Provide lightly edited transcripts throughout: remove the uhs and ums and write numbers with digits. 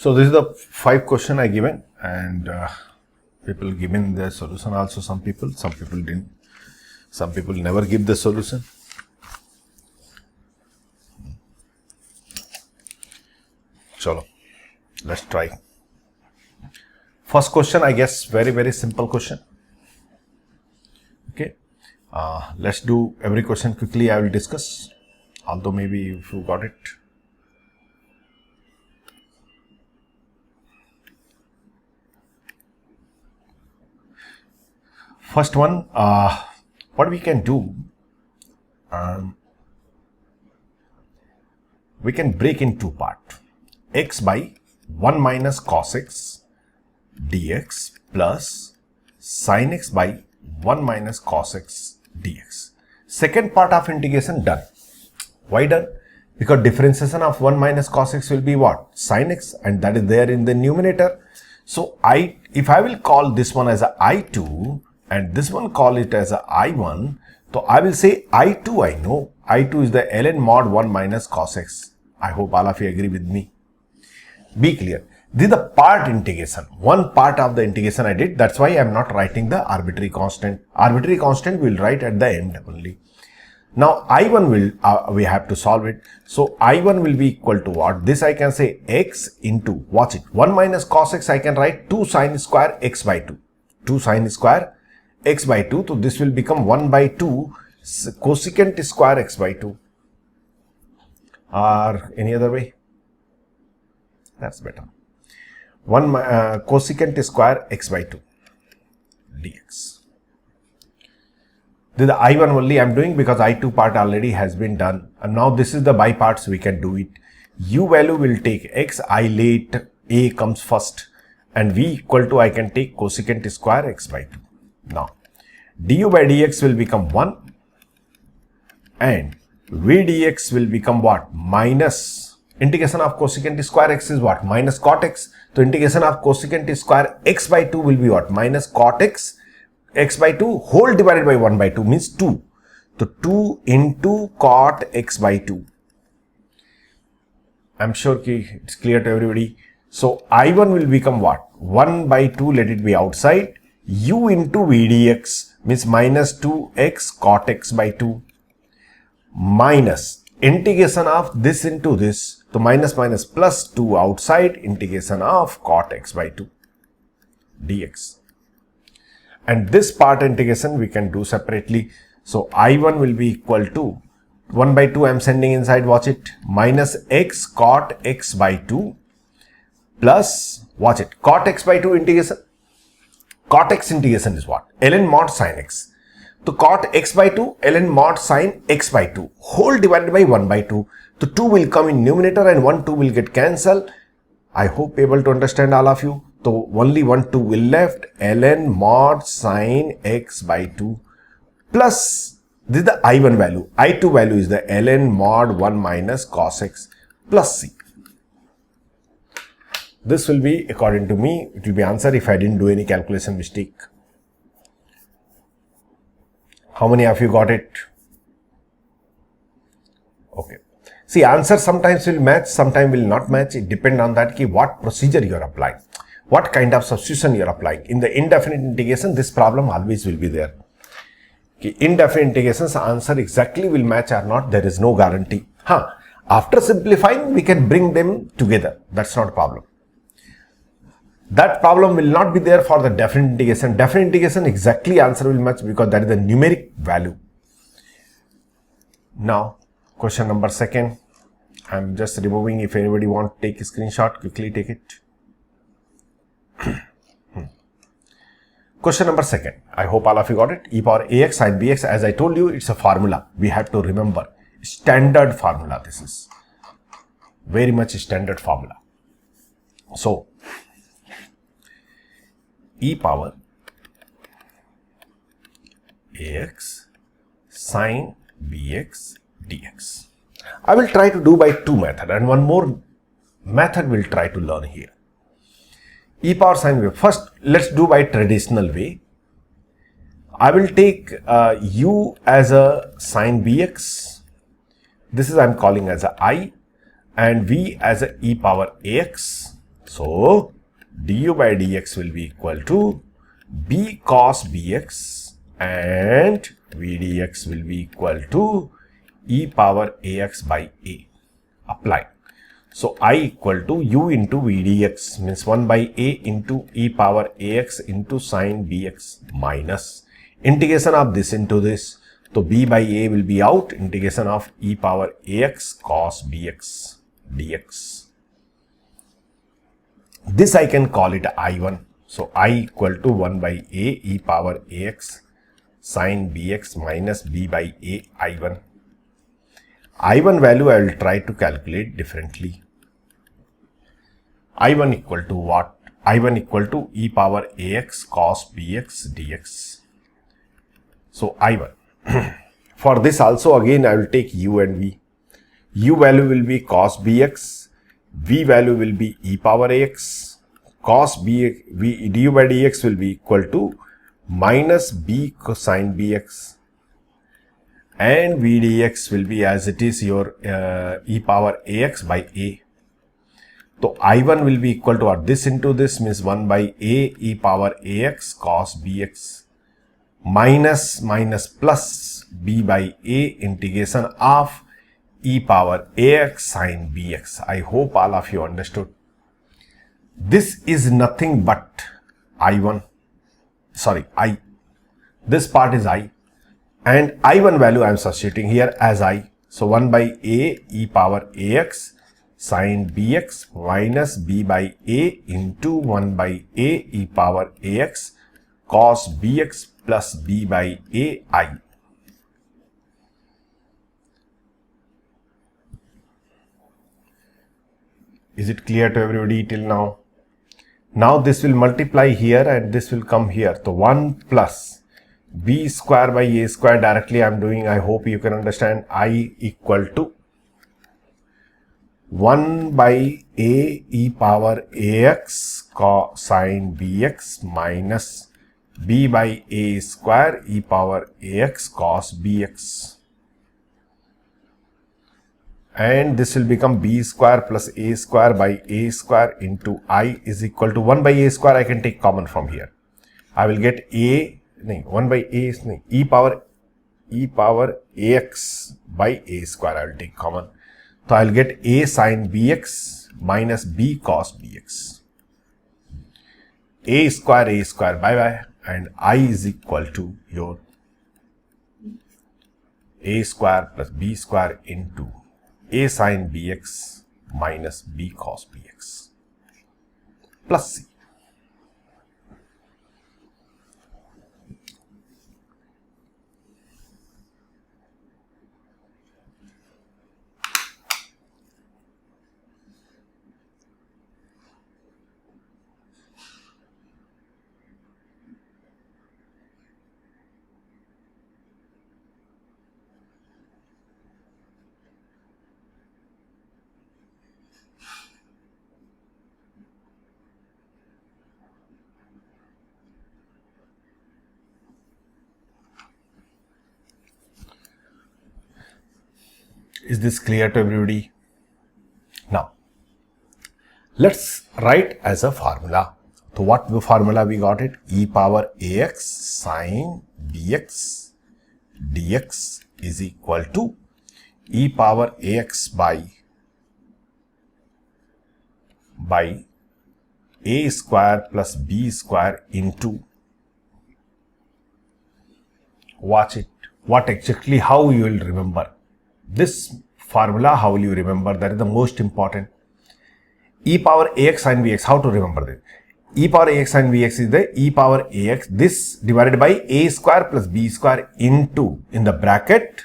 So this is the 5 question I given, and people given the solution also. Some people didn't. Some people never give the solution. Chalo, let's try. First question, I guess, very simple question. Okay, let's do every question quickly. I will discuss, although maybe if you got it. First one, what we can do, we can break in two parts. X by 1 minus cos x dx plus sin x by 1 minus cos x dx. Second part of integration done. Why done? Because differentiation of 1 minus cos x will be what? Sin x, and that is there in the numerator. So if I will call this one as a I2 and this one call it as a I1, so I will say I2, I know. I2 is the ln mod 1 minus cos x. I hope all of you agree with me. Be clear. This is the part integration. One part of the integration I did. That's why I am not writing the arbitrary constant. Arbitrary constant we will write at the end only. Now I1 will, we have to solve it. So I1 will be equal to what? This I can say x into, watch it, 1 minus cos x I can write 2 sin square x by 2. 2 sin square x by 2. So this will become 1 by 2 cosecant square x by 2. Or any other way? That's better. 1 cosecant square x by 2 dx. This is the I1 only I am doing because I2 part already has been done. And now this is the by parts, we can do it. U value will take x, I late a comes first, and v equal to I can take cosecant square x by 2. Now du by dx will become 1 and v dx will become what? Minus integration of cosecant square x is what? Minus cot x. So integration of cosecant square x by 2 will be what? Minus cot x by 2 whole divided by 1 by 2 means 2. So 2 into cot x by 2. I'm sure it's clear to everybody. So I1 will become what? 1 by 2, let it be outside. U into v dx means minus 2x cot x by 2 minus integration of this into this. So minus plus 2 outside, integration of cot x by 2 dx. And this part integration we can do separately. So I1 will be equal to 1 by 2 I am sending inside, watch it, minus x cot x by 2 plus, watch it, cot x by 2 integration. Cot x integration is what? Ln mod sin x. So cot x by 2 ln mod sin x by 2 whole divided by 1 by 2. So 2 will come in numerator and 1 2 will get cancelled. I hope able to understand all of you. So only 1 2 will left, ln mod sin x by 2 plus, this is the I1 value. I2 value is the ln mod 1 minus cos x plus c. This will be, according to me, it will be answer if I didn't do any calculation mistake. How many of you got it? Okay. See, answer sometimes will match, sometimes will not match. It depends on that what procedure you are applying, what kind of substitution you are applying. In the indefinite integration, this problem always will be there. Indefinite integrations answer exactly will match or not, there is no guarantee. After simplifying, we can bring them together. That's not a problem. That problem will not be there for the definite integration. Definite integration exactly answer will match because that is the numeric value. Now, question number 2. I'm just removing. If anybody want to take a screenshot, quickly take it. Question number 2. I hope all of you got it. E power ax sin bx. As I told you, it's a formula. We have to remember. Standard formula. This is very much standard formula. So, e power ax sin bx dx. I will try to do by 2 methods, and one more method we'll try to learn here. E power sin bx. First, let's do by traditional way. I will take u as a sin bx. This is I'm calling as a I, and v as a e power ax. So du by dx will be equal to b cos bx and v dx will be equal to e power ax by a. Apply. So I equal to u into v dx means 1 by a into e power ax into sine bx minus integration of this into this. So b by a will be out, integration of e power ax cos bx dx. This I can call it I1. So I equal to 1 by a e power ax sine bx minus b by a I1. I1 value I will try to calculate differently. I1 equal to what? I1 equal to e power ax cos bx dx. So I1. For this also again I will take u and v. U value will be cos bx, v value will be e power ax, cos b, v, du by dx will be equal to minus b cosine bx, and v dx will be as it is your e power ax by a. So I1 will be equal to what? This into this means 1 by a e power ax cos bx minus plus b by a integration of e power ax sine bx. I hope all of you understood. This is nothing but I1. Sorry, I. This part is I. And I1 value I am substituting here as I. So 1 by a e power ax sine bx minus b by a into 1 by a e power ax cos bx plus b by a I. Is it clear to everybody till now? Now this will multiply here and this will come here. So 1 plus b square by a square directly I am doing. I hope you can understand. I equal to 1 by a e power ax cosine bx minus b by a square e power ax cos bx. And this will become b square plus a square by a square into I is equal to 1 by a square. I can take common from here. I will get a, 1 by a, e power ax by a square. I will take common. So I will get a sine bx minus b cos bx. A square bye bye, and I is equal to your a square plus b square into a sine bx minus b cos bx plus c. Is this clear to everybody? Now, let's write as a formula. So what formula we got it? E power ax sine bx dx is equal to e power ax by a square plus b square into, watch it, what exactly, how you will remember this formula, how will you remember? That is the most important. E power ax sine bx, how to remember this? E power ax sine bx is the e power ax, this divided by a square plus b square into, in the bracket,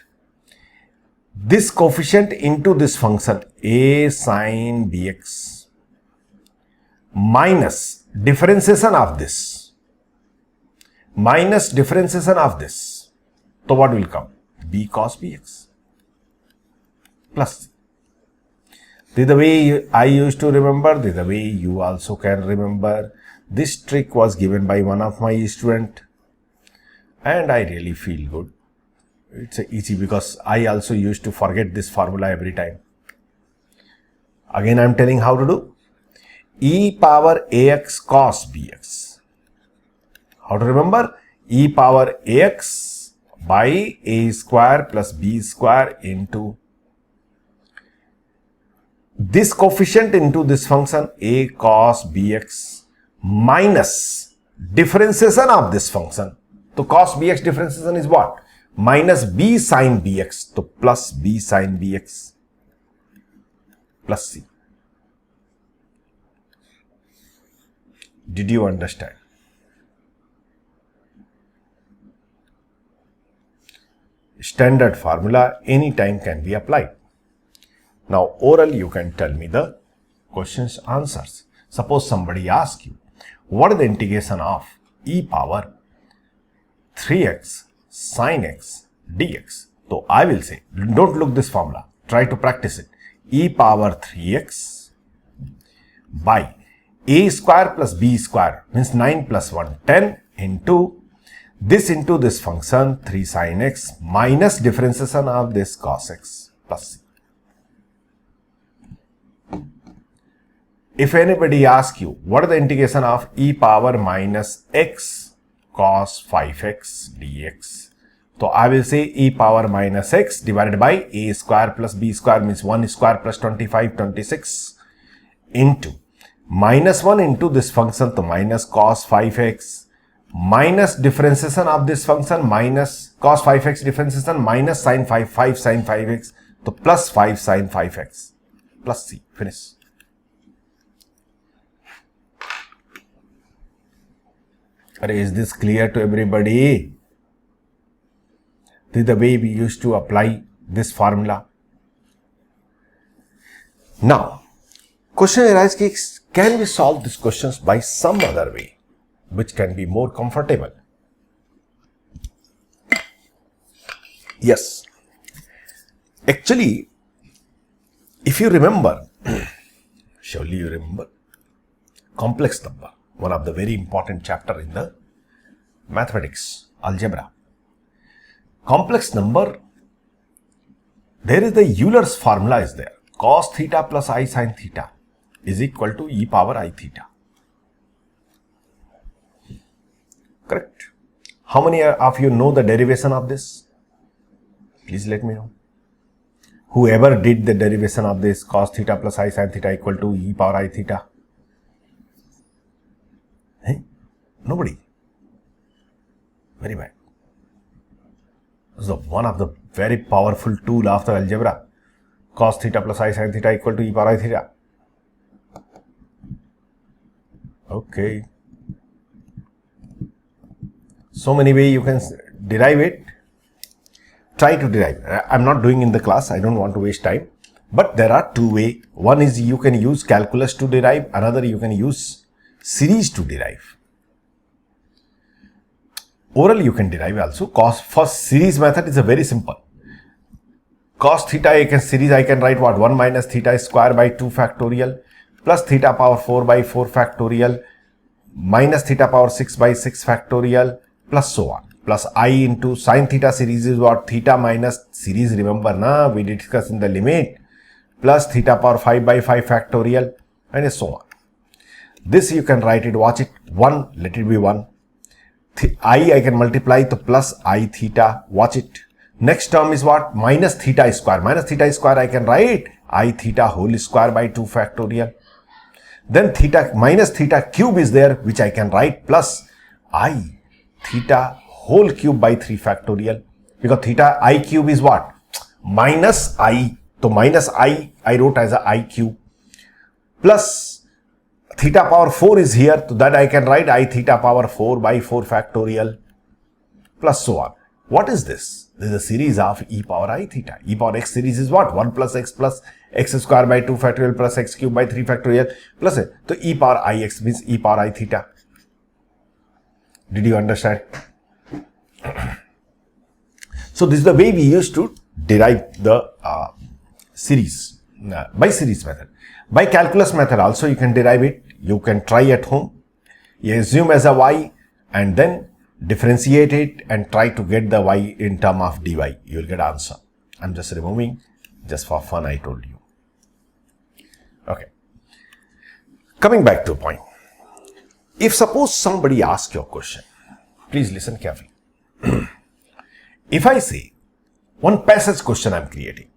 this coefficient into this function a sine bx minus differentiation of this. So what will come? B cos bx plus. This is the way I used to remember. This is the way you also can remember. This trick was given by one of my students and I really feel good. It's easy because I also used to forget this formula every time. Again I am telling how to do. e power ax cos bx. How to remember? E power ax by a square plus b square into this coefficient into this function a cos bx minus differentiation of this function. So cos bx differentiation is what? Minus b sin bx. So plus b sin bx plus c. Did you understand? Standard formula anytime can be applied. Now oral you can tell me the questions answers. Suppose somebody asks you, what is the integration of e power 3x sin x dx? So I will say, don't look this formula, try to practice it. E power 3x by a square plus b square means 9 plus 1 10 into this function 3 sin x minus differentiation of this cos x plus c. If anybody asks you, what is the integration of e power minus x cos 5x dx? So I will say e power minus x divided by a square plus b square means 1 square plus 25, 26 into minus 1 into this function, so minus cos 5x minus differentiation of this function minus cos 5x differentiation minus sin 5 sin 5x, so plus 5 sin 5x plus c. Finish. Is this clear to everybody? This is the way we used to apply this formula. Now, question arises, can we solve these questions by some other way, which can be more comfortable? Yes. Actually, if you remember, surely you remember, complex number, one of the very important chapter in the mathematics, algebra. Complex number, there is the Euler's formula is there. Cos theta plus I sin theta is equal to e power I theta. Correct? How many of you know the derivation of this? Please let me know. Whoever did the derivation of this cos theta plus I sin theta equal to e power I theta? Hey? Nobody. Very bad. This is one of the very powerful tool of the algebra. Cos theta plus I sin theta equal to e power I theta. Okay. So many ways you can derive it. Try to derive. I'm not doing in the class. I don't want to waste time. But there are two ways. One is you can use calculus to derive. Another you can use series to derive. Oral you can derive also. First series method is a very simple. Cos theta I can write what? 1 minus theta square by 2 factorial plus theta power 4 by 4 factorial minus theta power 6 by 6 factorial plus so on. Plus I into sin theta series is what? Theta minus series, remember na? We discussed in the limit. Plus theta power 5 by 5 factorial and so on. This you can write it, watch it. 1, let it be 1. I can multiply to plus I theta, watch it. Next term is what? Minus theta square. Minus theta square I can write I theta whole square by 2 factorial. Then theta minus theta cube is there, which I can write plus I theta whole cube by 3 factorial. Because theta I cube is what? Minus I. So minus I wrote as a I cube. Plus theta power 4 is here, so that I can write I theta power 4 by 4 factorial plus so on. What is this? This is a series of e power I theta. E power x series is what? 1 plus x square by 2 factorial plus x cube by 3 factorial plus it. So e power I x means e power I theta. Did you understand? So this is the way we used to derive the series by series method. By calculus method also you can derive it. You can try at home. You assume as a y and then differentiate it and try to get the y in term of dy. You will get answer. I'm just removing just for fun, I told you. Okay. Coming back to a point. If suppose somebody asks you a question, please listen carefully. If I say one passage question I'm creating,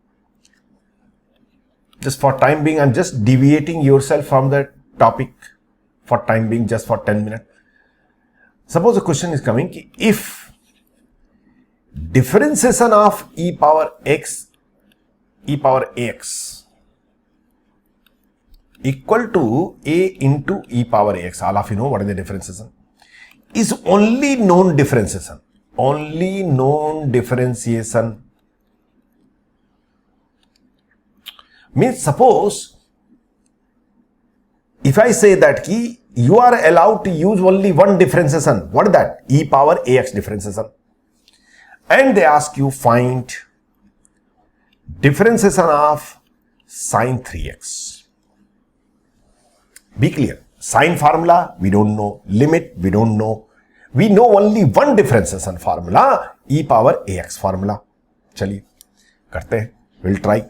just for time being, I'm just deviating yourself from the topic for time being, just for 10 minutes. Suppose a question is coming, if differentiation of e power ax equal to a into e power ax, all of you know what is the differentiation, is only known differentiation. Only known differentiation means, suppose if I say that you are allowed to use only one differentiation, what is that? E power ax differentiation. And they ask you find differentiation of sine 3x. Be clear. Sine formula we don't know, limit we don't know. We know only one differentiation formula, e power ax formula. चलिए करते हैं, we'll try.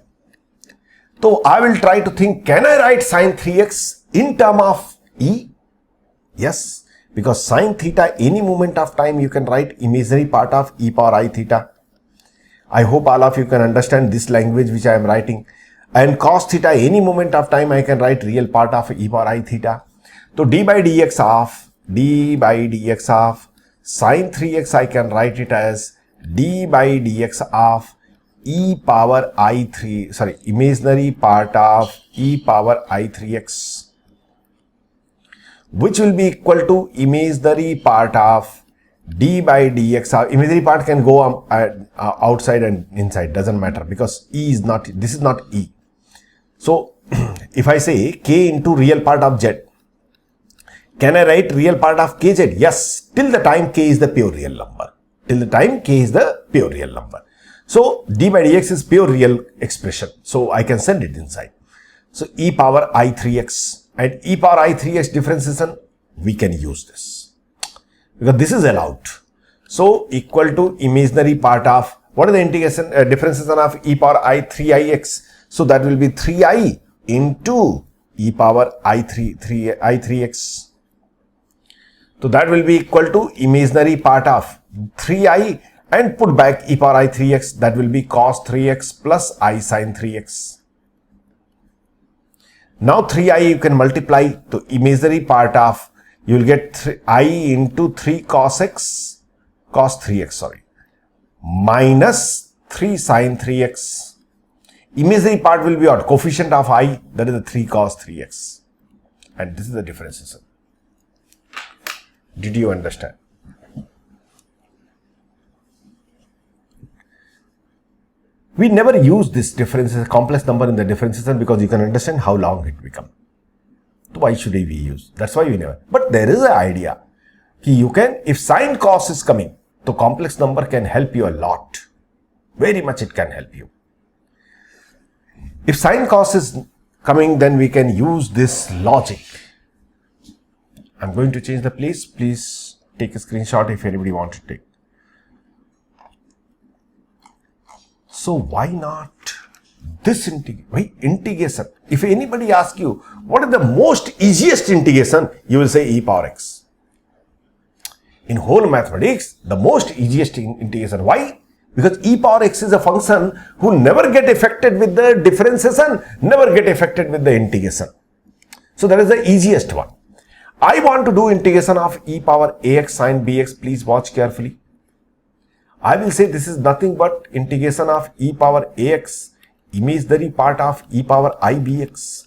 So I will try to think, can I write sine 3x in term of e? Yes, because sine theta, any moment of time you can write imaginary part of e power I theta. I hope all of you can understand this language which I am writing. And cos theta, any moment of time I can write real part of e power I theta. So d by dx of sine 3x, I can write it as d by dx of e power I3, imaginary part of e power I3x, which will be equal to imaginary part of d by dx of, imaginary part can go outside and inside, doesn't matter, because e is not, this is not e. So if I say k into real part of z, can I write real part of kz? Yes, till the time k is the pure real number. Till the time k is the pure real number. So d by dx is pure real expression. So I can send it inside. So e power I3x and e power I3x differentiation, we can use this because this is allowed. So equal to imaginary part of, what is the integration differentiation of e power I3ix? So that will be 3i into e power I3x. So that will be equal to imaginary part of 3i and put back e power I3x, that will be cos 3x plus I sin 3x. Now 3i you can multiply to imaginary part of, you will get I into 3 cos 3x, minus 3 sin 3x. Imaginary part will be what? Coefficient of I, that is the 3 cos 3x. And this is the differentiation. Did you understand? We never use this differentiation, complex number in the differentiation, because you can understand how long it becomes. So why should we use? That's why we never. But there is an idea. You can, if sine cos is coming, the complex number can help you a lot. Very much it can help you. If sine cos is coming, then we can use this logic. I'm going to change the place. Please take a screenshot if anybody wants to take. So why not this integration? If anybody asks you, what is the most easiest integration? You will say e power x. In whole mathematics, the most easiest integration. Why? Because e power x is a function who never get affected with the differentiation, never get affected with the integration. So that is the easiest one. I want to do integration of e power ax sin bx. Please watch carefully. I will say this is nothing but integration of e power ax, imaginary part of e power I bx.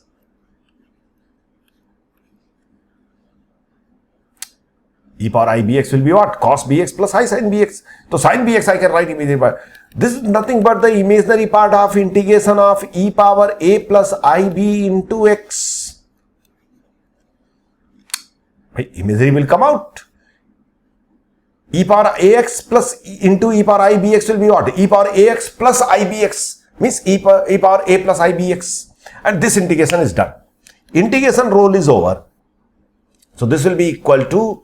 E power I bx will be what? Cos bx plus I sin bx. So sin bx I can write imaginary part. This is nothing but the imaginary part of integration of e power a plus ib into x. Imaginary will come out. E power ax plus into e power ibx will be what? E power ax plus ibx means e power a plus ibx. And this integration is done. Integration rule is over. So this will be equal to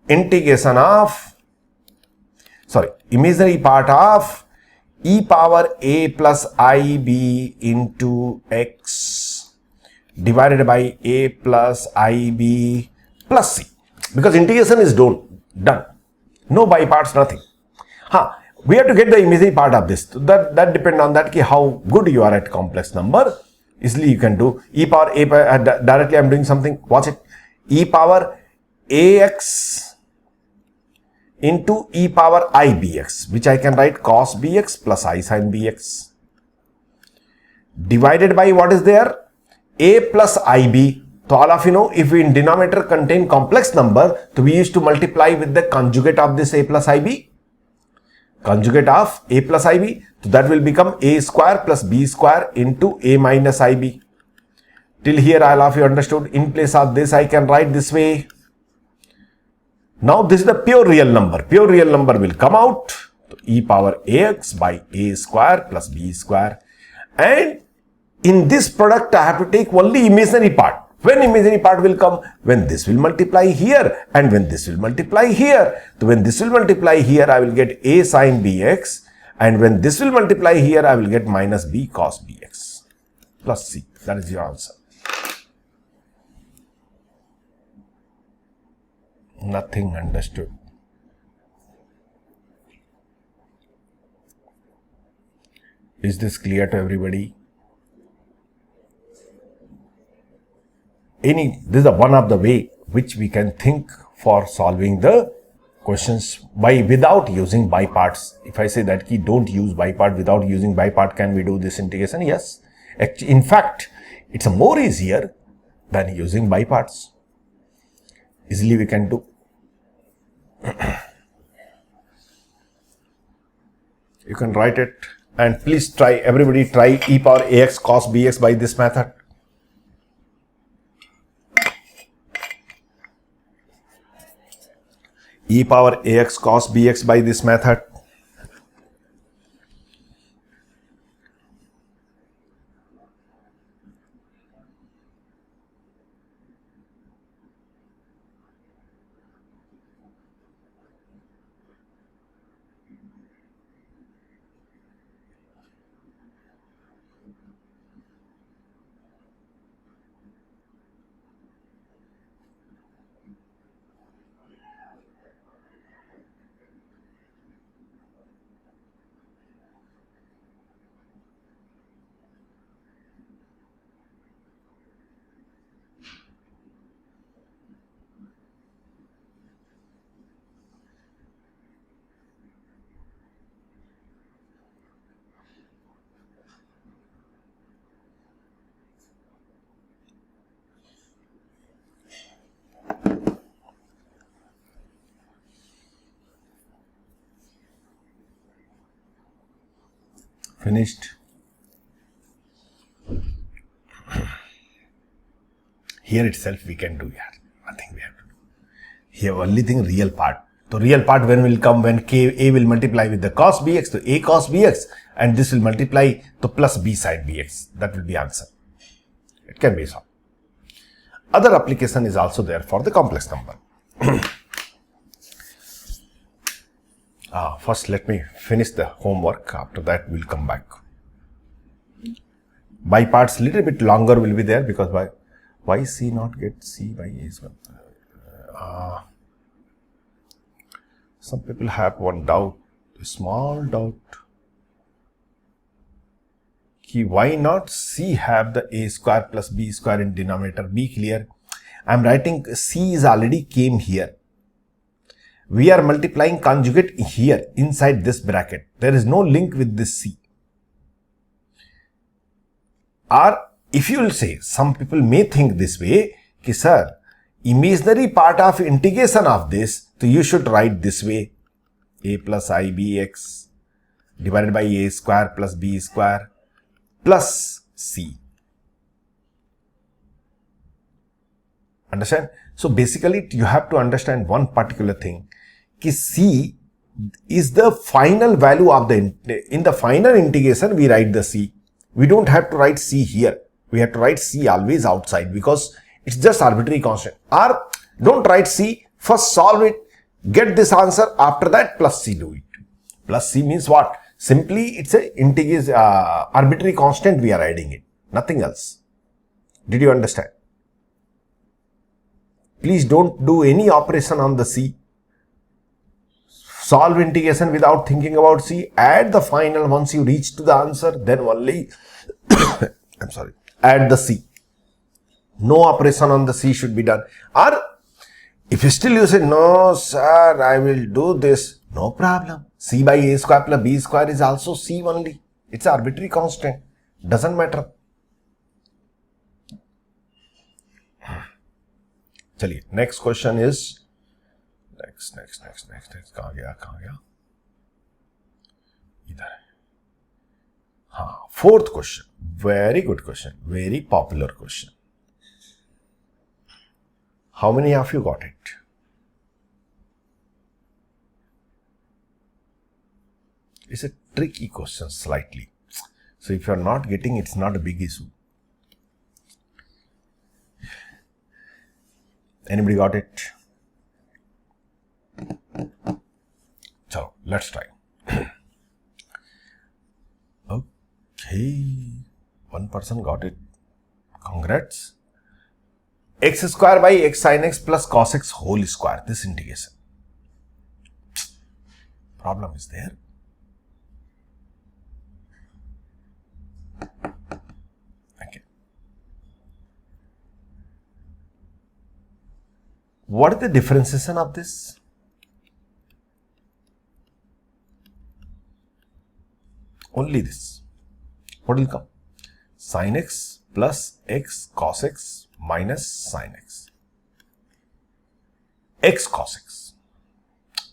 integration of, imaginary part of e power a plus ib into x divided by a plus ib plus c. Because integration is done. No by parts, nothing. We have to get the imaginary part of this. That depends on that how good you are at complex number. Easily you can do e power a directly. I am doing something. Watch it. E power ax into e power I bx, which I can write cos bx plus I sin bx, divided by what is there? A plus ib. So all of you know, if we in denominator contain complex number, so we used to multiply with the conjugate of this a plus ib. Conjugate of a plus ib. So that will become a square plus b square into a minus ib. Till here all of you understood. In place of this I can write this way. Now this is the pure real number. Pure real number will come out. So e power ax by a square plus b square. And in this product I have to take only imaginary part. When imaginary part will come? When this will multiply here and when this will multiply here. So when this will multiply here, I will get a sin bx, and when this will multiply here, I will get minus b cos bx plus c. That is your answer. Nothing understood. Is this clear to everybody? This is one of the way which we can think for solving the questions without using by parts. If I say that don't use by part, without using by part, can we do this integration? Yes. Actually, in fact, it's more easier than using by parts. Easily we can do. You can write it, and please everybody try e power ax cos bx by this method. E power ax cos bx by this method. Finished. Here itself we can do nothing we have to do. Here only thing real part. So real part when will come? When a will multiply with the cos bx, so a cos bx, and this will multiply to plus b sin bx. That will be answer. It can be solved. Other application is also there for the complex number. First let me finish the homework. After that we'll come back. By parts little bit longer will be there, because why c not get c by a is some people have one doubt, a small doubt. Why not c have the a square plus b square in denominator? Be clear. I am writing c is already came here. We are multiplying conjugate here inside this bracket. There is no link with this c. Or if you will say, some people may think this way, sir, imaginary part of integration of this, so you should write this way, a plus ibx divided by a square plus b square plus c. Understand? So basically you have to understand one particular thing, c is the final value of in the final integration we write the c. We don't have to write c here. We have to write c always outside, because it's just arbitrary constant. Or don't write c, first solve it, get this answer, after that plus c do it. Plus c means what? Simply it's a arbitrary constant we are adding it, nothing else. Did you understand? Please don't do any operation on the C. Solve integration without thinking about C. Add the final once you reach to the answer, then only I'm sorry, add the C. No operation on the C should be done. Or if still you say, no sir, I will do this, no problem. C by A square plus B square is also C only. It's arbitrary constant. Doesn't matter. चलिए next question is next कहाँ गया इधर है. हाँ, fourth question, very good question, very popular question. How many of you got it? It's a tricky question slightly. So if you are not getting, it's not a big issue. Anybody got it? So let's try. Okay, one person got it. Congrats. X square by x sin x plus cos x whole square. This integration. Problem is there. Okay. What is the differentiation of this? Only this. What will come? Sin x plus x cos x minus sin x. X cos x.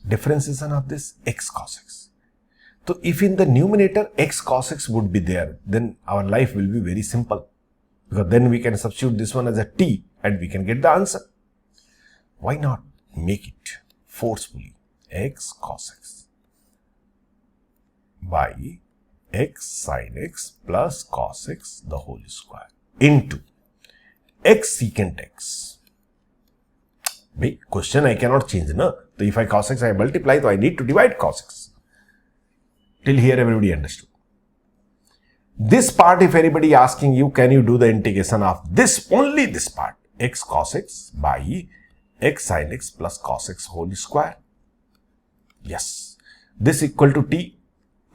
Differentiation of this x cos x. So if in the numerator x cos x would be there, then our life will be very simple. Because then we can substitute this one as a t and we can get the answer. Why not make it forcefully x cos x by x sin x plus cos x the whole square into x secant x. Bhai, question I cannot change, na? So if I cos x I multiply, so I need to divide cos x. Till here everybody understood. This part, if anybody asking you, can you do the integration of this, only this part, x cos x by x sin x plus cos x whole square? Yes. This equal to t.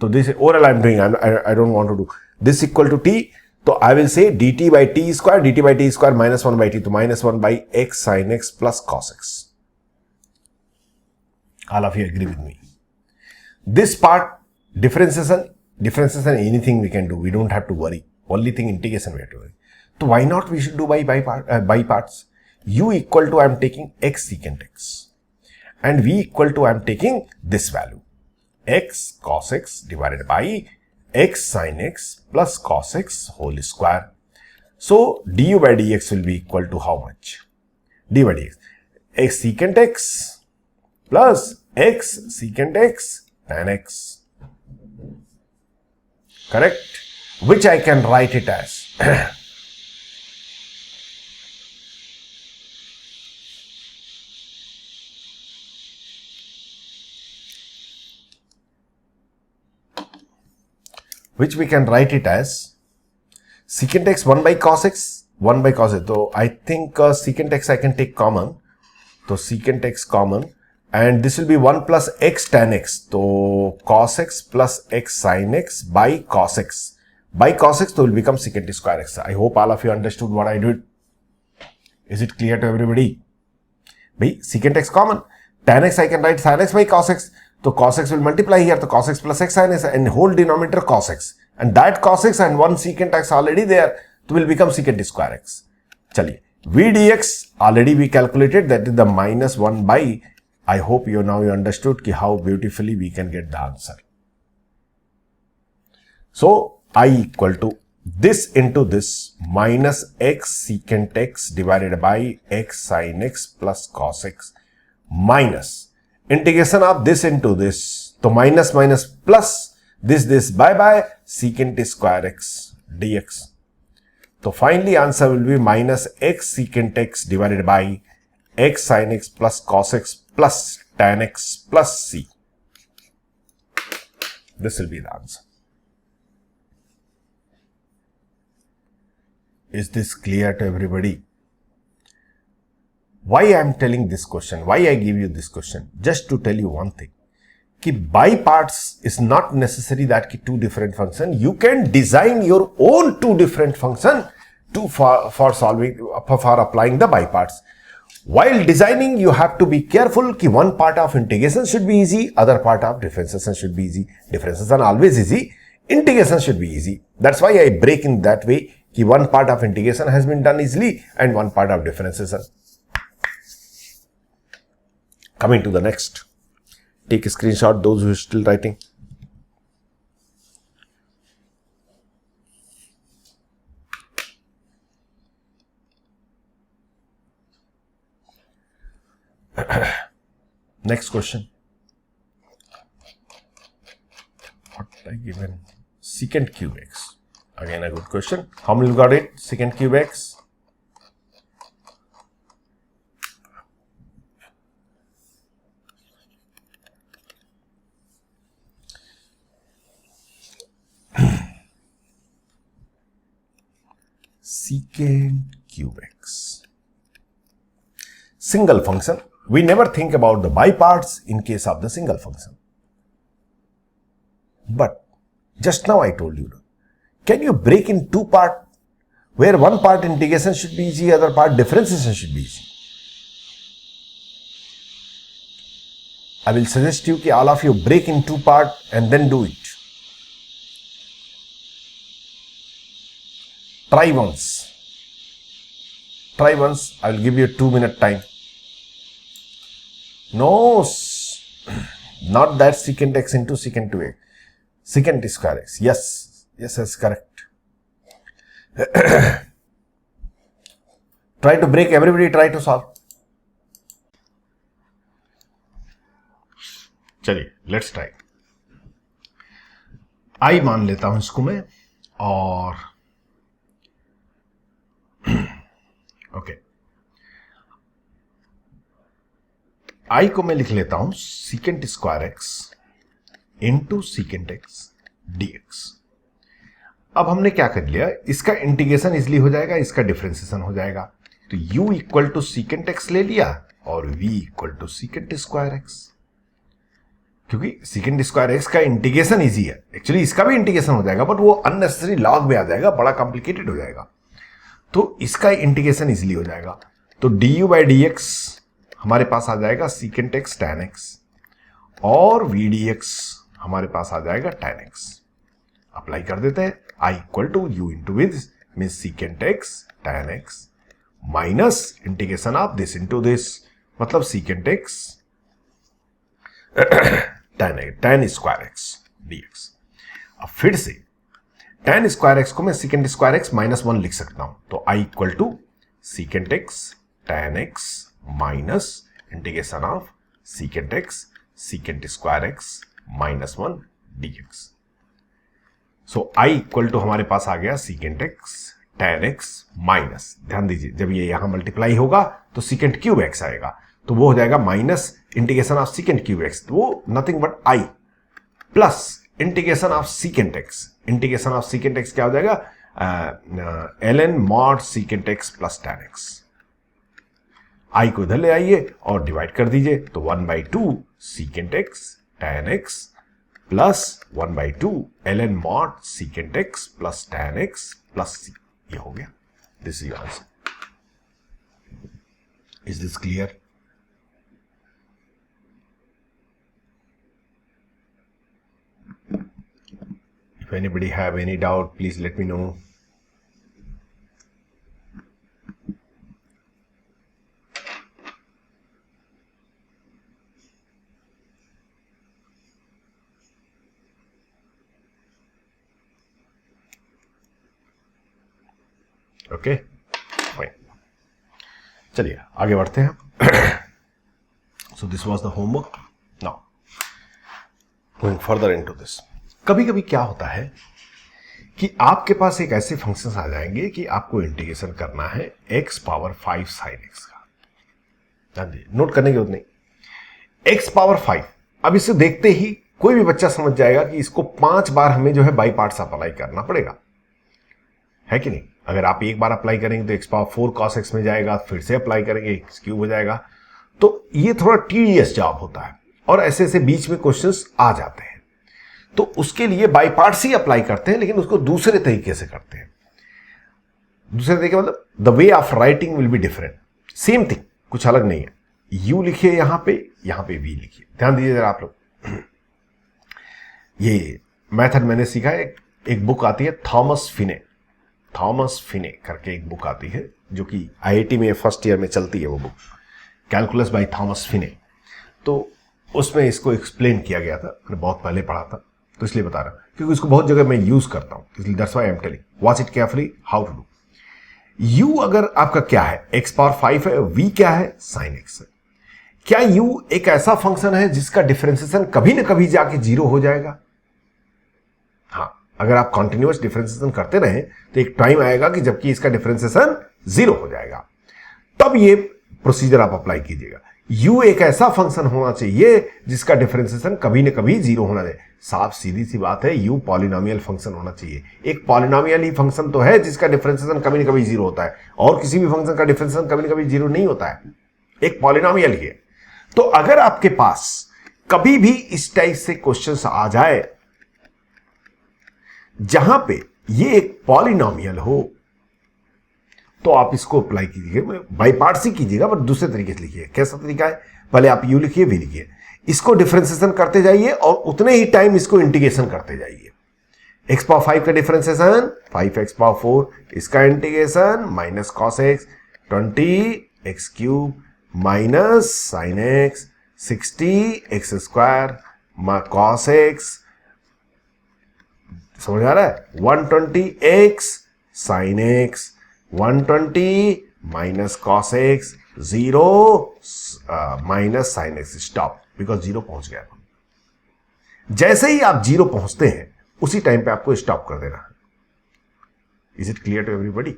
So this oral I am doing, I don't want to do. This equal to t. So I will say dt by t square minus 1 by t. So minus 1 by x sin x plus cos x. All of you agree with me. This part, differentiation, anything we can do. We don't have to worry. Only thing integration we have to worry. So why not we should do by parts? U equal to I am taking x secant x. And v equal to I am taking this value. X cos x divided by x sin x plus cos x whole square. So du by dx will be equal to how much? Du by dx. X secant x plus x secant x tan x. Correct? Which I can write it as which we can write it as secant x 1 by cos x, 1 by cos x. So I think secant x I can take common. So secant x common, and this will be 1 plus x tan x. So cos x plus x sin x by cos x. By cos x, so will become secant square x. I hope all of you understood what I did. Is it clear to everybody? By secant x common, tan x I can write sin x by cos x. So cos x will multiply here, so cos x plus x sin x, and whole denominator cos x. And that cos x and one secant x already there, so will become secant square x. Chaliye. V dx already we calculated, that is the minus 1 by. I hope you understood how beautifully we can get the answer. So I equal to this into this minus x secant x divided by x sin x plus cos x minus integration of this into this. So minus minus plus this by secant square x dx. So finally answer will be minus x secant x divided by x sin x plus cos x plus tan x plus c. This will be the answer. Is this clear to everybody? Why I am telling this question? Why I give you this question? Just to tell you one thing. कि by parts is not necessary that two different function. You can design your own two different function for applying the by parts. While designing, you have to be careful कि one part of integration should be easy, other part of differentiation should be easy. Differentiation always easy. Integration should be easy. That's why I break in that way कि one part of integration has been done easily and one part of differentiation. Coming to the next. Take a screenshot, those who are still writing. Next question. What I given? Secant cube x. Again a good question. How many got it? Secant cube x. Secant cube x. Single function. We never think about the by parts in case of the single function. But just now I told you, can you break in two parts where one part integration should be easy, other part differentiation should be easy? I will suggest you that all of you break in two parts and then do it. Try once. Try once. I will give you a 2-minute time. No, not that secant x into secant 2x. Secant square x. Yes, that's correct. Try to break, everybody try to solve. चलिए, let's try. I मान लेता हूं इसको मैं और okay I को मैं लिख लेता हूं secant square x into secant x dx. अब हमने क्या कर लिया, इसका इंटीग्रेशन इजली हो जाएगा, इसका डिफरेंशिएशन हो जाएगा. तो u equal to secant x ले लिया और v equal to secant square x. क्योंकि secant स्क्वायर x का इंटीग्रेशन इजी है. एक्चुअली इसका भी इंटीग्रेशन हो जाएगा बट वो अननेसेसरी लॉग में आ जाएगा, बड़ा कॉम्प्लिकेटेड हो जाएगा. तो इसका इंटीग्रेशन इजीली हो जाएगा. तो du by dx हमारे पास आ जाएगा secant x tan x और v dx हमारे पास आ जाएगा tan x. अप्लाई कर देते हैं. I equal to u into with mean secant x tan x minus integration of this into this, मतलब secant x tan square x dx. अब फिर से tan स्क्वायर x को मैं secant स्क्वायर x माइनस 1 लिख सकता हूं. तो I equal to secant x tan x minus integration of secant x secant square x minus 1 dx. So I equal to हमारे पास आ गया secant x tan x minus, ध्यान दीजिए जब ये यहां मल्टीप्लाई होगा तो secant क्यूब x आएगा, तो वो हो जाएगा minus integration of secant cube x, तो वो nothing but I plus integration of secant x. Integration of secant x क्या हो जाएगा, ln mod secant x plus tan x. I को इधर ले आइए और डिवाइड कर दीजिए, तो 1/2 secant x tan x plus 1/2 ln mod secant x plus tan x plus c. ये हो गया. This is answer. Is this clear? If anybody have any doubt, please let me know. Okay fine. चलिए आगे बढ़ते हैं. So this was the homework. Now going further into this. कभी कभी क्या होता है कि आपके पास एक ऐसे फंक्शंस आ जाएंगे कि आपको इंटीग्रेशन करना है x पावर 5 sin x का. नोट करने की जरूरत नहीं. x power 5. अब इसे देखते ही कोई भी बच्चा समझ जाएगा कि इसको 5 बार हमें जो है बाई पार्ट्स अप्लाई करना पड़ेगा, है कि नहीं. अगर आप एक बार अप्लाई करेंगे तो एक्स पावर 4 cos x में जाएगा, फिर से अप्लाई करेंगे एक्स क्यूब हो जाएगा। तो ये थोड़ा टीडियस जॉब होता है और ऐसे ऐसे बीच में क्वेश्चंस आ जाते हैं। तो उसके लिए बाई पार्ट्स ही अप्लाई करते हैं, लेकिन उसको दूसरे तरीके से करते हैं। दूसरे तरीके मतलब the way of writing will be different, same thing, कुछ अलग नहीं है। यू लिखिए यहां पे वी लिखिए। ध्यान दीजिए जरा आप लोग, ये मेथड मैंने सीखा है। एक बुक आती है थॉमस फिने करके एक बुक आती है, जो कि आईआईटी में फर्स्ट ईयर में चलती है वो बुक, कैलकुलस बाय थॉमस फिने। तो उसमें इसको एक्सप्लेन किया गया था, मैंने बहुत पहले पढ़ा था, तो इसलिए बता रहा हूं, क्योंकि इसको बहुत जगह मैं यूज करता हूं, इसलिए that's why I am telling, watch it carefully how to do. u अगर आपका क्या है, x पावर 5 है, v क्या है, sin x है। क्या u एक ऐसा फंक्शन है जिसका डिफरेंशिएशन कभी ना कभी जाके जीरो हो जाएगा? हाँ, अगर आप कंटिन्यूअस डिफरेंशिएशन करते रहे तो एक टाइम आएगा कि जबकि इसका डिफरेंशिएशन जीरो हो जाएगा, तब ये प्रोसीजर आप अप्लाई कीजिएगा। u एक ऐसा फंक्शन होना चाहिए जिसका डिफरेंशिएशन कभी ना कभी जीरो होना चाहिए। साफ सीधी सी बात है, u पॉलिनोमियल फंक्शन होना चाहिए। एक पॉलिनोमियल ही फंक्शन तो है जिसका डिफरेंशिएशन कभी ना कभी जीरो होता है, और किसी भी फंक्शन का डिफरेंशिएशन कभी ना कभी जीरो नहीं होता है, एक पॉलिनोमियल ही है। तो अगर आपके पास कभी भी इस टाइप से क्वेश्चंस आ जाए जहां पे ये एक पॉलिनोमियल हो, तो आप इसको अप्लाई कीजिएगा, बाई पार्ट्स ही कीजिएगा, पर दूसरे तरीके से लिखिए। कैसा तरीका है? पहले आप यू लिखिए, वी लिखिए, इसको डिफरेंशिएशन करते जाइए और उतने ही टाइम इसको इंटीग्रेशन करते जाइए। x पावर 5 का डिफरेंशिएशन 5x पावर 4, इसका integration minus cos x 20x cube minus sin x 60x square cos x, समझ आ रहा है? 120x sin x 120 minus cos x 0 minus sin x, stop, because zero पहुंच गया। जैसे ही आप जीरो पहुंचते हैं उसी टाइम पे आपको स्टॉप कर देना है। Is it clear to everybody?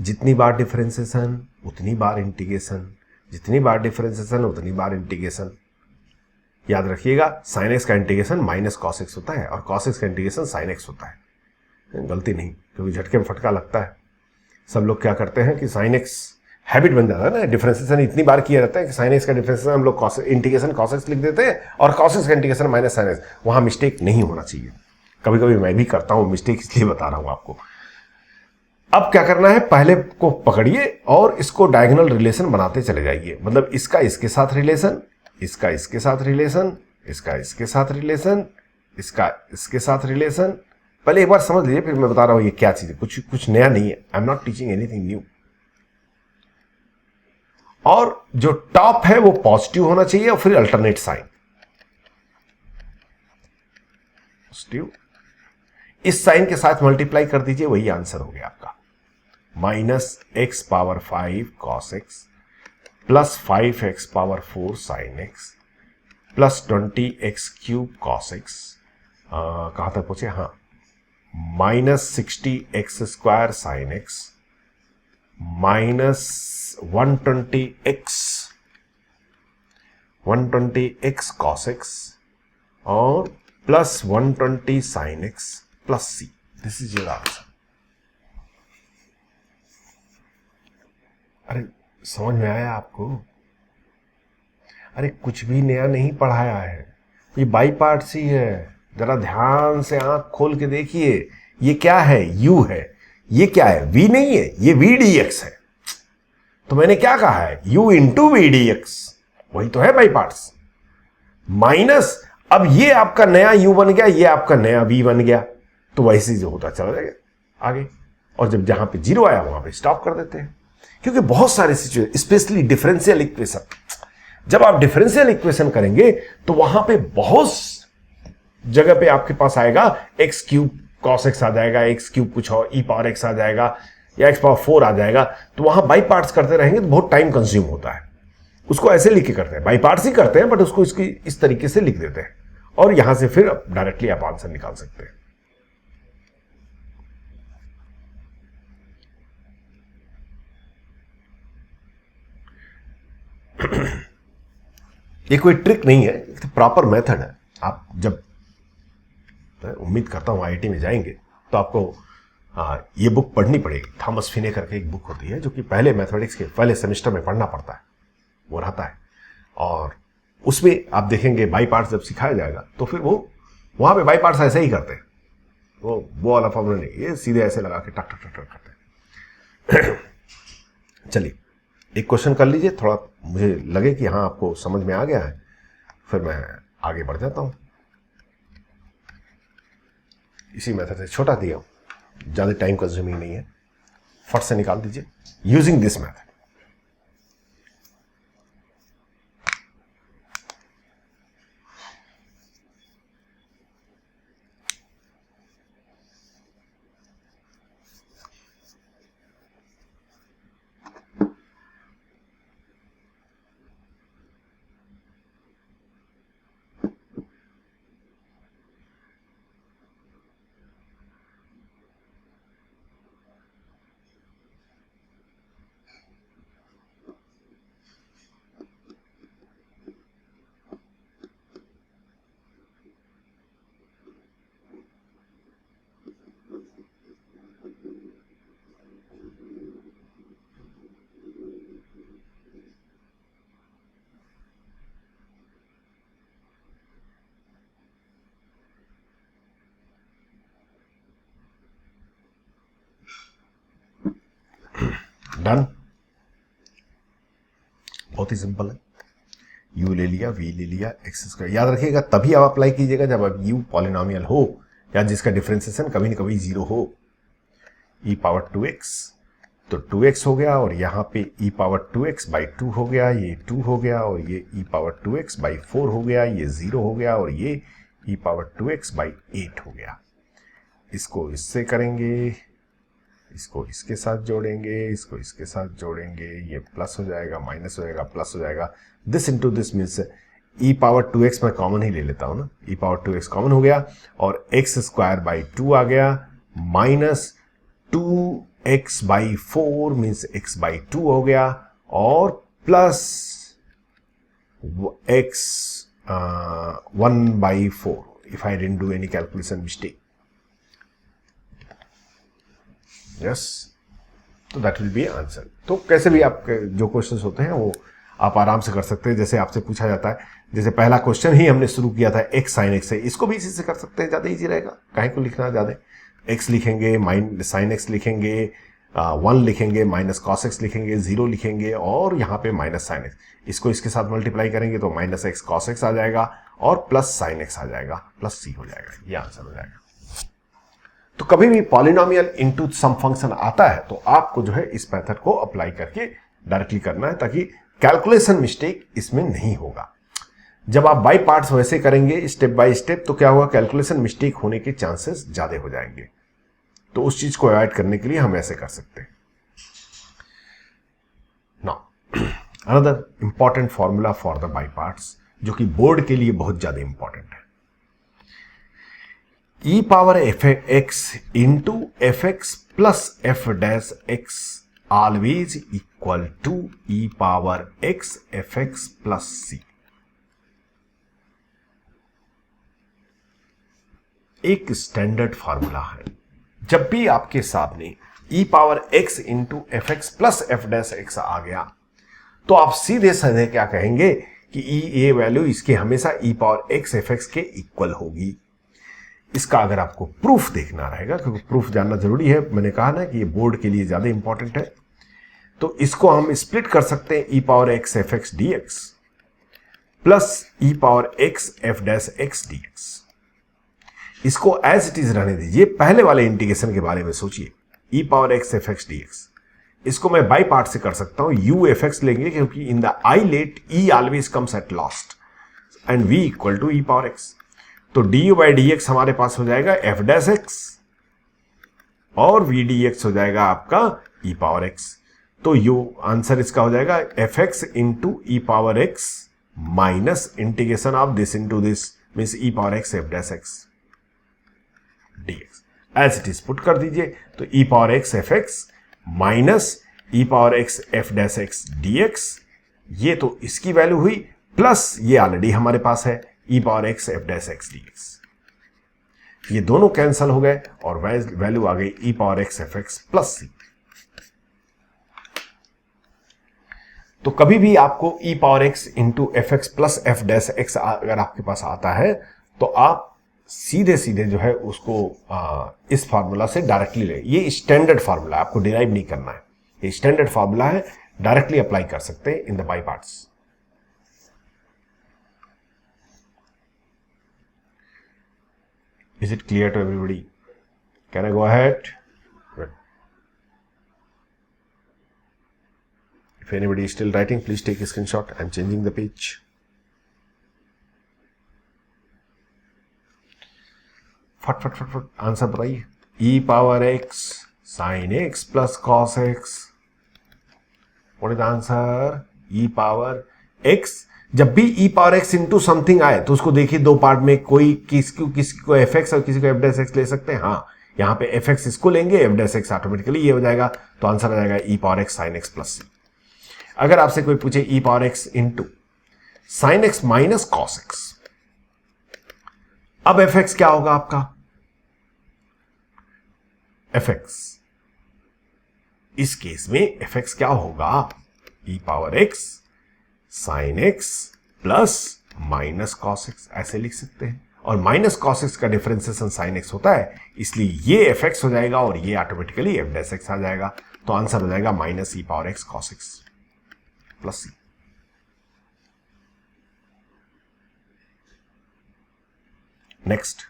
जितनी बार डिफरेंशिएशन उतनी बार इंटीग्रेशन, जितनी बार डिफरेंशिएशन उतनी बार इंटीग्रेशन। याद रखिएगा, sin x का इंटीग्रेशन माइनस cos x होता है और cos x का इंटीग्रेशन sin x होता है। गलती नहीं, क्योंकि झटके में फटका लगता है। सब लोग क्या करते हैं कि sin x हैबिट बन जाता है ना, डिफरेंशिएशन इतनी बार किया जाता है कि sin x का डिफरेंशिएशन हम लोग इंटीग्रेशन cos x लिख देते हैं और cos x का इंटीग्रेशन माइनस sin x। वहां मिस्टेक नहीं होना चाहिए। कभी कभी मैं भी करता हूं मिस्टेक, इसलिए बता रहा हूं आपको। अब क्या करना है, पहले को पकड़िए और इसको डायगोनल रिलेशन बनाते चले जाइए। मतलब इसका इसके साथ रिलेशन, इसका इसके साथ रिलेशन, इसका इसके साथ रिलेशन, इसका इसके साथ रिलेशन। पहले एक बार समझ लीजिए, फिर मैं बता रहा हूं ये क्या चीज है। कुछ नया नहीं है, I am not teaching anything new. और जो टॉप है वो पॉजिटिव होना चाहिए और फिर अल्टरनेट साइन पॉजिटिव, इस साइन के साथ मल्टीप्लाई कर दीजिए, वही आंसर हो गया आपका। Minus x power 5 cos x plus 5x power 4 sin x plus 20x cube cos x, कहां तक पहुंचे? हाँ, minus 60x square sin x minus 120x cos x और plus 120 sin x plus c। This is your answer. अरे समझ में आया आपको? अरे कुछ भी नया नहीं पढ़ाया है, ये बाई पार्ट्स ही है। जरा ध्यान से आंख खोल के देखिए, ये क्या है? u है। ये क्या है? v नहीं है, ये v dx है। तो मैंने क्या कहा है? u into v d x, वही तो है बाई पार्ट्स। माइनस, अब ये आपका नया u बन गया, ये आपका नया v बन गया, तो वैसे जो होता चला जाएगा आगे। और जब जहां पे जीरो आया वहां पे स्टॉप कर देते हैं, क्योंकि बहुत सारे सिचुएशन, स्पेशली डिफरेंशियल इक्वेशन, जब आप डिफरेंशियल इक्वेशन करेंगे तो वहां पे बहुत जगह पे आपके पास आएगा एक्स क्यूब cos x आ जाएगा, एक्स क्यूब कुछ और e पावर x आ जाएगा, या x पावर 4 आ जाएगा। तो वहां बाई पार्ट्स करते रहेंगे तो बहुत टाइम कंज्यूम होता है। उसको ऐसे लिख के करते हैं, बाई पार्ट्स ही करते हैं, बट उसको इसकी इस तरीके से लिख देते हैं और यहां से फिर डायरेक्टली आप आंसर निकाल सकते हैं। ये कोई ट्रिक नहीं है, एक प्रॉपर मेथड है। आप जब, उम्मीद करता हूं आईआईटी में जाएंगे तो आपको ये बुक पढ़नी पड़ेगी। थॉमस फिने करके एक बुक होती है जो कि पहले मैथमेटिक्स के पहले सेमेस्टर में पढ़ना पड़ता है, वो रहता है। और उसमें आप देखेंगे बाई पार्ट्स जब सिखाया जाएगा तो फिर वो वहां पे बाई पार्ट्स ऐसे ही करते हैं, वो वाला फॉर्मूला नहीं, ये सीधे ऐसे लगा के टक टक टक टक करते हैं। चलिए एक क्वेश्चन कर लीजिए, थोड़ा मुझे लगे कि हाँ आपको समझ में आ गया है, फिर मैं आगे बढ़ जाता हूं। इसी मेथड से छोटा दिया हूं, ज्यादा टाइम कंज्यूमिंग नहीं है, फट से निकाल दीजिए यूजिंग दिस मेथड। डन, बहुत ही सिंपल है। u ले लिया, v ले लिया, एक्स स्क्वायर, याद रखिएगा तभी आप अप्लाई कीजिएगा जब अब u पॉलिनोमियल हो या जिसका डिफरेंशिएशन कभी न कभी 0 हो। e पावर 2x, तो 2x हो गया और यहाँ पे e पावर 2x बाई 2 हो गया, ये 2 हो गया, और ये e पावर 2x बाई 4 हो गया, ये 0 हो गया, और ये e पावर 2x बाई 8 हो गया। इसको इससे करेंगे, इसको इसके साथ जोड़ेंगे, इसको इसके साथ जोड़ेंगे, ये प्लस हो जाएगा, माइनस हो जाएगा, प्लस हो जाएगा, this into this means e power 2x मैं कॉमन ही ले लेता हूं ना, e पावर 2x कॉमन हो गया, और x स्क्वायर बाई 2 आ गया, minus 2x by 4 means x by 2 हो गया, और plus x 1 by 4 if I didn't do any calculation mistake. Yes, तो दैट विल बी आंसर। तो कैसे भी आपके जो क्वेश्चंस होते हैं वो आप आराम से कर सकते हैं। जैसे आपसे पूछा जाता है, जैसे पहला क्वेश्चन ही हमने शुरू किया था x साइन x से, इसको भी इसी से कर सकते हैं, ज्यादा इजी रहेगा, काहे को लिखना ज्यादा। x लिखेंगे, साइन x लिखेंगे, 1 लिखेंगे, माइनस कॉस x लिखेंगे, 0 लिखेंगे, और यहाँ पे माइनस साइन x, इसको इसके साथ मल्टीप्लाई करेंगे तो माइनस x कॉस x आ जाएगा, और प्लस साइन x आ जाएगा, प्लस c हो जाएगा, ये आंसर हो जाएगा। तो कभी भी पॉलिनोमियल इनटू सम फंक्शन आता है तो आपको जो है इस मेथड को अप्लाई करके डायरेक्टली करना है, ताकि कैलकुलेशन मिस्टेक इसमें नहीं होगा। जब आप बाई पार्ट्स वैसे करेंगे स्टेप बाय स्टेप तो क्या होगा, कैलकुलेशन मिस्टेक होने के चांसेस ज्यादा हो जाएंगे। तो उस चीज को अवॉइड करने के लिए हम ऐसे कर सकते हैं। Now another important formula for the by parts, जो कि बोर्ड के लिए बहुत ज्यादा इंपॉर्टेंट है, e power f(x) into f(x) plus f dash x always equal to e power x f(x) plus c। एक स्टैंडर्ड फार्मूला है, जब भी आपके सामने e power x into f(x) plus f dash x आ गया तो आप सीधे सीधे क्या कहेंगे कि ये वैल्यू इसके हमेशा e पावर x f(x) के इक्वल होगी। इसका अगर आपको प्रूफ देखना रहेगा, क्योंकि प्रूफ जानना जरूरी है, मैंने कहा ना कि ये बोर्ड के लिए ज्यादा इंपॉर्टेंट है, तो इसको हम स्प्लिट कर सकते हैं e power x f(x) dx plus e power x f dash x dx। इसको एज इट इज रहने दीजिए, पहले वाले इंटीग्रेशन के बारे में सोचिए, e power x f(x) dx, इसको मैं बाई पार्ट से कर सकता हूं, u f(x) लेंगे क्योंकि in the ILATE e always comes at last and v equal to e power x। तो du बाई dx हमारे पास हो जाएगा f डैश x, और v dx हो जाएगा आपका e पावर x। तो यू आंसर इसका हो जाएगा fx into e power x minus integration of this into this means e power x f dash x dx। As it is put कर दीजिए, तो e power x fx minus e power x f dash x dx, ये तो इसकी value हुई, plus ये already हमारे पास है e power x f dash x dx। ये दोनों कैंसल हो गए और वैल्यू आ गई e power x f x plus c. तो कभी भी आपको e power x into f x plus f dash x अगर आपके पास आता है तो आप सीधे सीधे जो है उसको इस फार्मूला से डायरेक्टली ले। ये स्टैंडर्ड फार्मूला है, आपको डिराइव नहीं करना है, ये स्टैंडर्ड फार्मूला है, डायरेक्टली अप्लाई कर सकते हैं in the by parts. Is it clear to everybody? Can I go ahead? Good. If anybody is still writing, please take a screenshot. I'm changing the page. फट answer बताइए। e power x sin x plus cos x. What is the answer? e power x। जब भी e power x into something आए तो उसको देखिए दो part में, कोई किसी को एफ एक्स और किसी को एफ डैश एक्स ले सकते हैं। हाँ, यहाँ पे एफ एक्स इसको लेंगे, एफ डैश एक्स ऑटोमेटिकली ये हो जाएगा, तो आंसर आ जाएगा e power x sin x plus सी। अगर आपसे कोई पूछे e power x into sine x minus cos x, अब एफ एक्स क्या होगा आपका? एफ एक्स इस केस में एफ एक्स क्या होगा? e power x sine x plus minus cos x, ऐसे लिख सकते हैं। और माइनस कॉस एक्स का डिफरेंशिएशन साइन एक्स होता है, इसलिए ये एफ एक्स हो जाएगा और ये ऑटोमेटिकली एफ डैश एक्स आ जाएगा, तो आंसर हो जाएगा minus e power x cos x plus c. Next,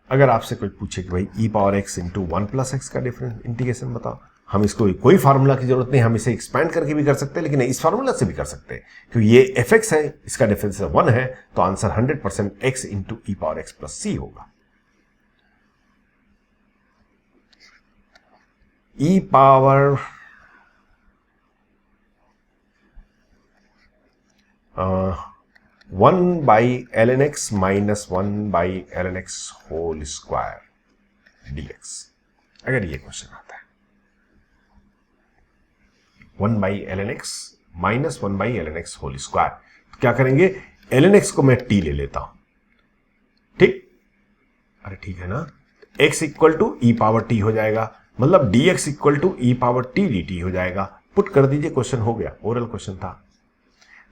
अगर आपसे कोई पूछे कि भाई e power x into one plus x का डिफरेंस इंटीग्रेशन बताओ, हम इसको कोई फार्मूला की जरूरत नहीं, हम इसे एक्सपैंड करके भी कर सकते हैं, लेकिन इस फार्मूला से भी कर सकते हैं क्योंकि ये एफ एक्स है, इसका डिफरेंस 1 है, तो answer 100% x into e power x plus c होगा। E power 1 by l n x minus 1 by l n x whole square d x, अगर ये क्वेश्चन आता है 1 by l n x minus 1 by l n x whole square, तो क्या करेंगे? L n x को मैं टी ले लेता हूं, ठीक? अरे ठीक है ना, x equal to e power t हो जाएगा, मतलब d x equal to e power t d t हो जाएगा। पुट कर दीजिए, क्वेश्चन हो गया, ओरल क्वेश्चन था।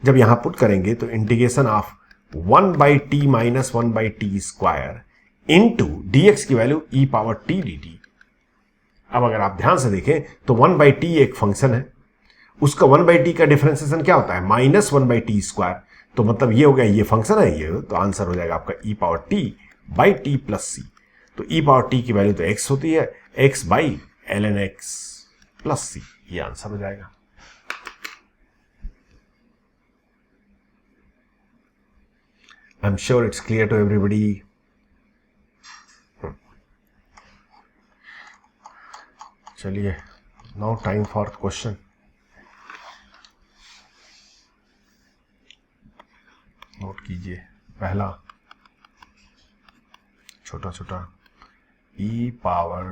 जब यहां पुट करेंगे तो integration of 1 by T minus 1 by T square into D x की वैल्यू ई पावर टी डी टी। अब अगर आप ध्यान से देखें तो 1 बाई टी एक फंक्शन है, उसका 1 बाई टी का डिफरेंशिएशन क्या होता है? माइनस 1 बाई टी स्क्वायर, तो मतलब ये हो गया, ये फंक्शन है ये, तो आंसर हो जाएगा आपका e power t by t plus c. तो ई पावर टी की वैल्यू तो एक्स होती है, x by l n x plus c, ये आंसर हो जाएगा। I'm sure it's clear to everybody. चलिए, now time for question. Note कीजिए, पहला छोटा छोटा e power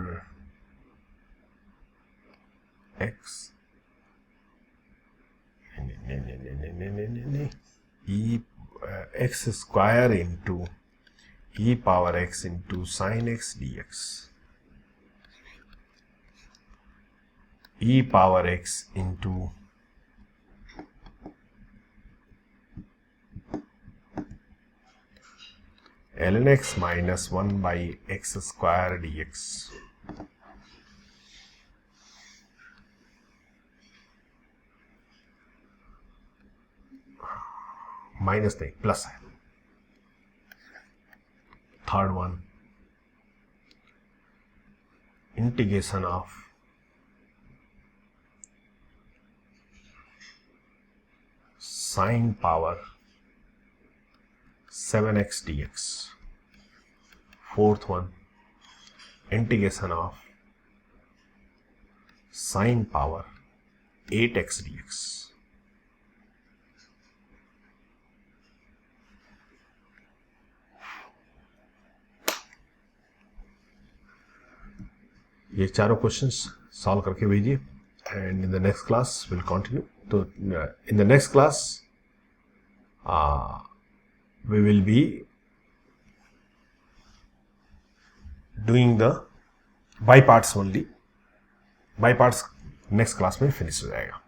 x e x square into e power x into sine x d x, e power x into l n x minus 1 by x square d x, minus नहीं plus है। Third one, integration of sine power 7x dx। Fourth one, integration of sine power 8x dx। ये चारों questions solve करके भेजिए and in the next class will continue. तो in the next class we will be doing the by parts only. By parts next class में finish हो जाएगा.